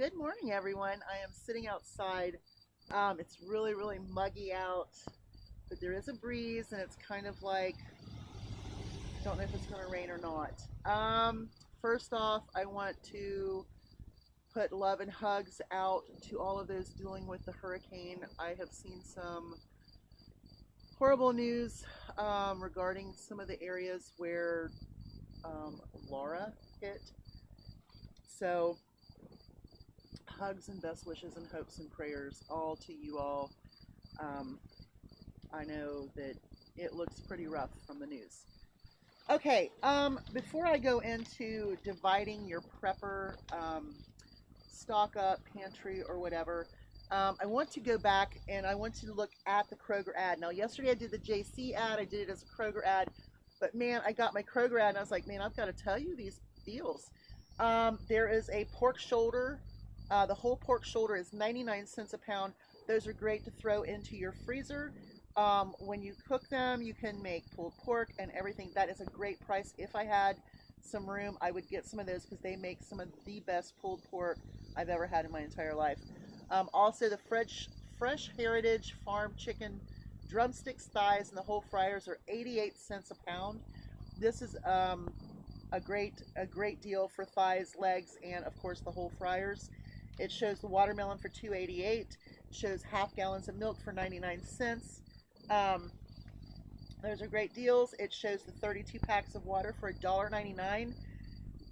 Good morning, everyone. I am sitting outside. It's really muggy out, but there is a breeze, and it's kind of like, don't know if it's going to rain or not. First off, I want to put love and hugs out to all of those dealing with the hurricane. I have seen some horrible news regarding some of the areas where Laura hit. So, hugs and best wishes and hopes and prayers all to you all. Um, I know that it looks pretty rough from the news. Okay, before I go into dividing your prepper stock up, pantry, or whatever, I want to go back and I want to look at the Kroger ad. Now, yesterday I did the JC ad, I did it as a Kroger ad, but man, I got my Kroger ad and I was like, man, I've got to tell you these deals. There is a pork shoulder. The whole pork shoulder is 99 cents a pound. Those are great to throw into your freezer. When you cook them, you can make pulled pork and everything. That is a great price. If I had some room, I would get some of those because they make some of the best pulled pork I've ever had in my entire life. Also, the fresh Heritage Farm chicken drumsticks, thighs, and the whole fryers are 88 cents a pound. This is a great deal for thighs, legs, and of course the whole fryers. It shows the watermelon for $2.88. It shows half gallons of milk for 99 cents. Those are great deals. It shows the 32 packs of water for $1.99.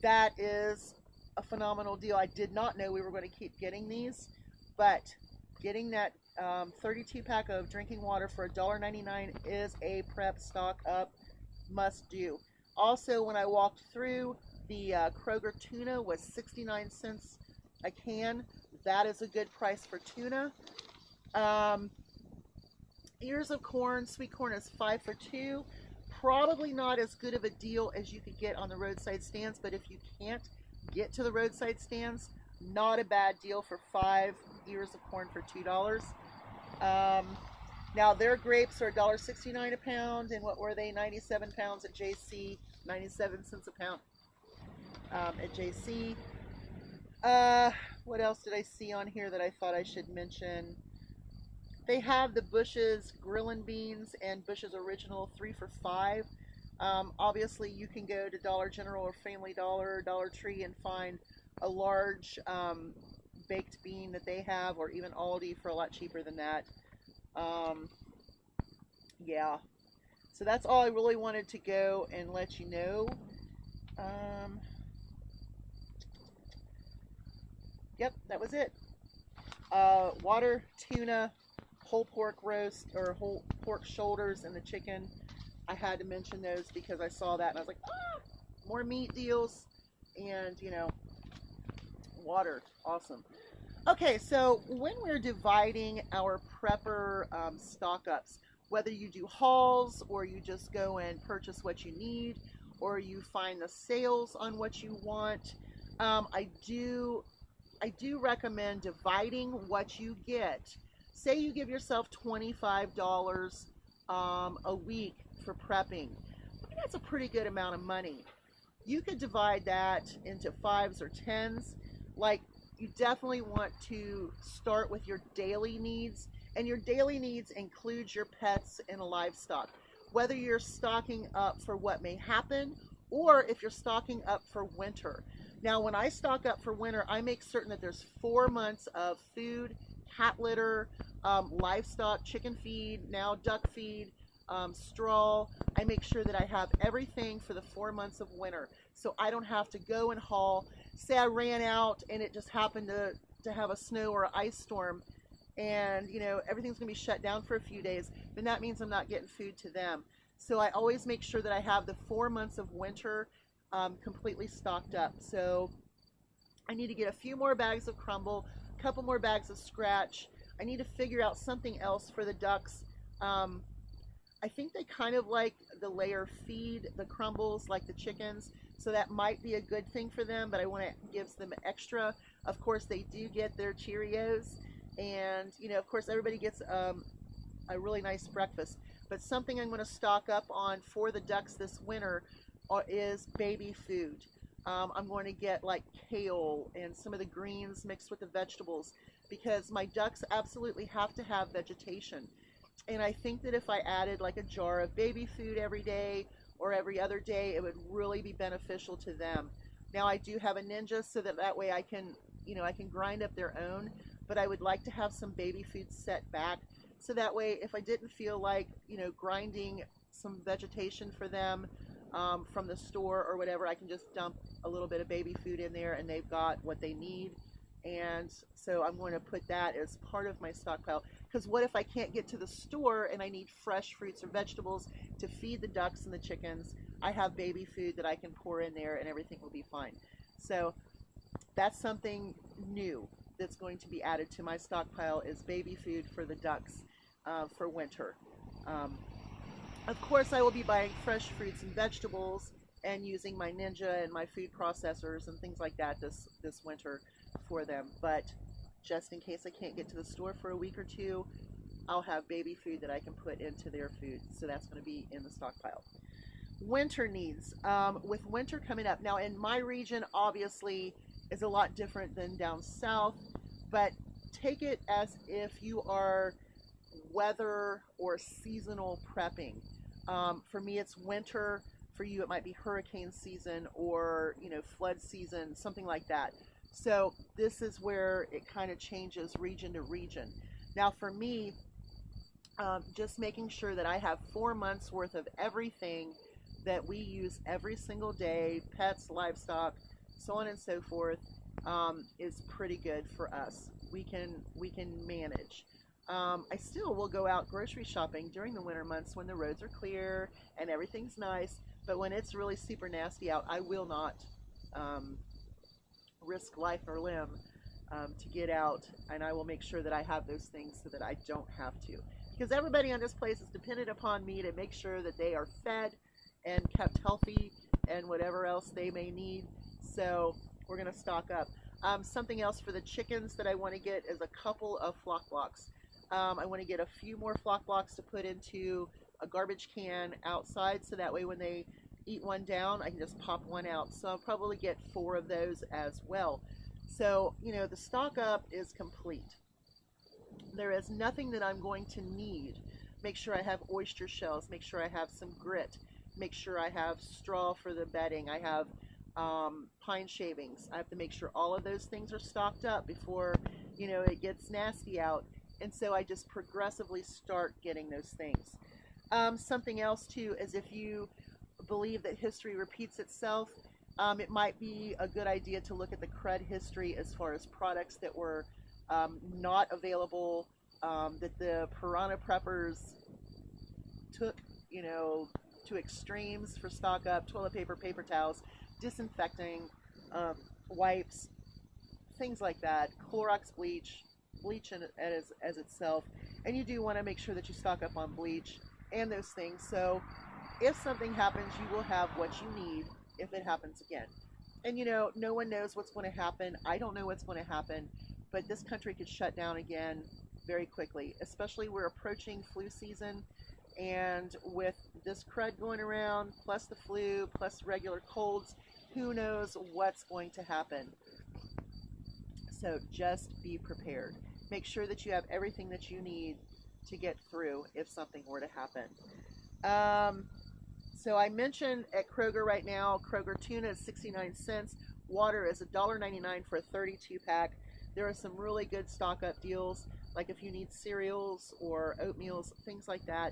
That is a phenomenal deal. I did not know we were going to keep getting these, but getting that 32 pack of drinking water for $1.99 is a prep stock up must do. Also, when I walked through, the Kroger tuna was 69 cents a can. That is a good price for tuna. Ears of corn, sweet corn is 5 for 2. Probably not as good of a deal as you could get on the roadside stands, but if you can't get to the roadside stands, not a bad deal for 5 ears of corn for $2. Now their grapes are $1.69 a pound, and what were they? 97 pounds at JC, 97 cents a pound at JC. What else did I see on here that I thought I should mention? They have the Bush's Grillin' Beans and Bush's Original 3 for $5. Obviously, you can go to Dollar General or Family Dollar, Dollar Tree, and find a large baked bean that they have, or even Aldi for a lot cheaper than that. Yeah. So that's all I really wanted to go and let you know. Yep, that was it. Water, tuna, whole pork roast, or whole pork shoulders, and the chicken. I had to mention those because I saw that and I was like, ah, more meat deals, and water. Awesome. Okay, so when we're dividing our prepper stock ups, whether you do hauls or you just go and purchase what you need, or you find the sales on what you want, I do recommend dividing what you get. Say you give yourself $25 a week for prepping. That's a pretty good amount of money. You could divide that into 5s or 10s. Like, you definitely want to start with your daily needs, and your daily needs include your pets and livestock. Whether you're stocking up for what may happen, or if you're stocking up for winter. Now, when I stock up for winter, I make certain that there's 4 months of food, cat litter, livestock, chicken feed, now duck feed, straw. I make sure that I have everything for the 4 months of winter, so I don't have to go and haul. Say I ran out and it just happened to have a snow or an ice storm, and everything's gonna be shut down for a few days, then that means I'm not getting food to them. So I always make sure that I have the 4 months of winter completely stocked up. So I need to get a few more bags of crumble, a couple more bags of scratch. I need to figure out something else for the ducks. I think they kind of like the layer feed, the crumbles, like the chickens. So that might be a good thing for them, but I want to give them extra. Of course, they do get their Cheerios. And, of course, everybody gets a really nice breakfast. But something I'm going to stock up on for the ducks this winter is baby food. I'm going to get like kale and some of the greens mixed with the vegetables because my ducks absolutely have to have vegetation. And I think that if I added like a jar of baby food every day or every other day, it would really be beneficial to them. Now I do have a Ninja so that that way I can, I can grind up their own, but I would like to have some baby food set back so that way if I didn't feel like, grinding some vegetation for them from the store or whatever, I can just dump a little bit of baby food in there and they've got what they need. And so I'm going to put that as part of my stockpile. Because what if I can't get to the store and I need fresh fruits or vegetables to feed the ducks and the chickens? I have baby food that I can pour in there and everything will be fine. So that's something new that's going to be added to my stockpile is baby food for the ducks for winter. Um, of course, I will be buying fresh fruits and vegetables and using my Ninja and my food processors and things like that this winter for them. But just in case I can't get to the store for a week or two, I'll have baby food that I can put into their food. So that's going to be in the stockpile. Winter needs. With winter coming up. Now, in my region, obviously, is a lot different than down south, but take it as if you are weather or seasonal prepping. For me, it's winter. For you, it might be hurricane season or, flood season, something like that. So this is where it kind of changes region to region. Now for me, just making sure that I have 4 months worth of everything that we use every single day, pets, livestock, so on and so forth, is pretty good for us. We can manage. I still will go out grocery shopping during the winter months when the roads are clear and everything's nice. But when it's really super nasty out, I will not risk life or limb to get out, and I will make sure that I have those things so that I don't have to. Because everybody on this place is dependent upon me to make sure that they are fed and kept healthy and whatever else they may need. So we're going to stock up. Something else for the chickens that I want to get is a couple of flock blocks. I want to get a few more flock blocks to put into a garbage can outside so that way when they eat one down, I can just pop one out. So I'll probably get 4 of those as well. So, the stock up is complete. There is nothing that I'm going to need. Make sure I have oyster shells. Make sure I have some grit. Make sure I have straw for the bedding. I have pine shavings. I have to make sure all of those things are stocked up before, it gets nasty out. And so I just progressively start getting those things. Something else too is if you believe that history repeats itself, it might be a good idea to look at the crud history as far as products that were not available, that the piranha preppers took, to extremes for stock up: toilet paper, paper towels, disinfecting, wipes, things like that, Clorox bleach, as itself. And you do want to make sure that you stock up on bleach and those things. So if something happens, you will have what you need if it happens again. And no one knows what's going to happen. I don't know what's going to happen, but this country could shut down again very quickly, especially we're approaching flu season. And with this crud going around, plus the flu, plus regular colds, who knows what's going to happen. So just be prepared. Make sure that you have everything that you need to get through if something were to happen. So I mentioned at Kroger right now, Kroger tuna is 69 cents. Water is $1.99 for a 32 pack. There are some really good stock up deals, like if you need cereals or oatmeals, things like that.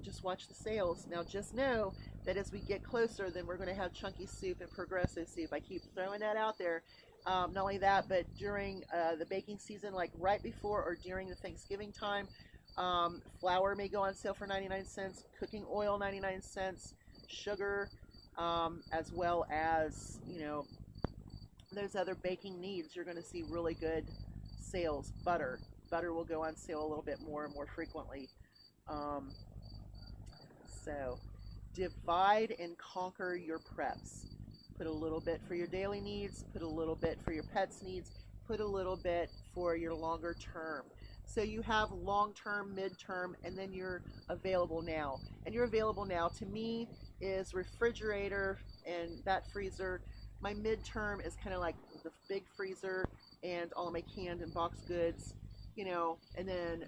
Just watch the sales. Now just know that as we get closer, then we're going to have chunky soup and progresso soup. I keep throwing that out there. Not only that, but during the baking season, like right before or during the Thanksgiving time, flour may go on sale for 99 cents, cooking oil 99 cents, sugar, as well as, those other baking needs. You're going to see really good sales. Butter will go on sale a little bit more and more frequently. So divide and conquer your preps. Put a little bit for your daily needs, put a little bit for your pets' needs, put a little bit for your longer term. So you have long-term, mid-term, and then you're available now. And you're available now to me is refrigerator and that freezer My midterm is kind of like the big freezer and all of my canned and boxed goods, and then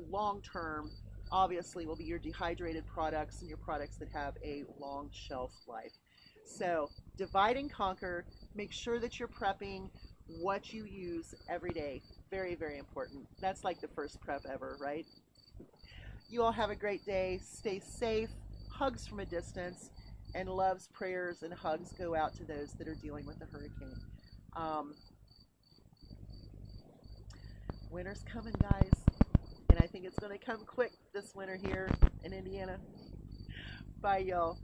long term obviously will be your dehydrated products and your products that have a long shelf life. So divide and conquer, make sure that you're prepping what you use every day. Very, very important. That's like the first prep ever, right? You all have a great day. Stay safe. Hugs from a distance. And loves, prayers, and hugs go out to those that are dealing with the hurricane. Um, Winter's coming, guys. And I think it's going to come quick this winter here in Indiana. Bye, y'all.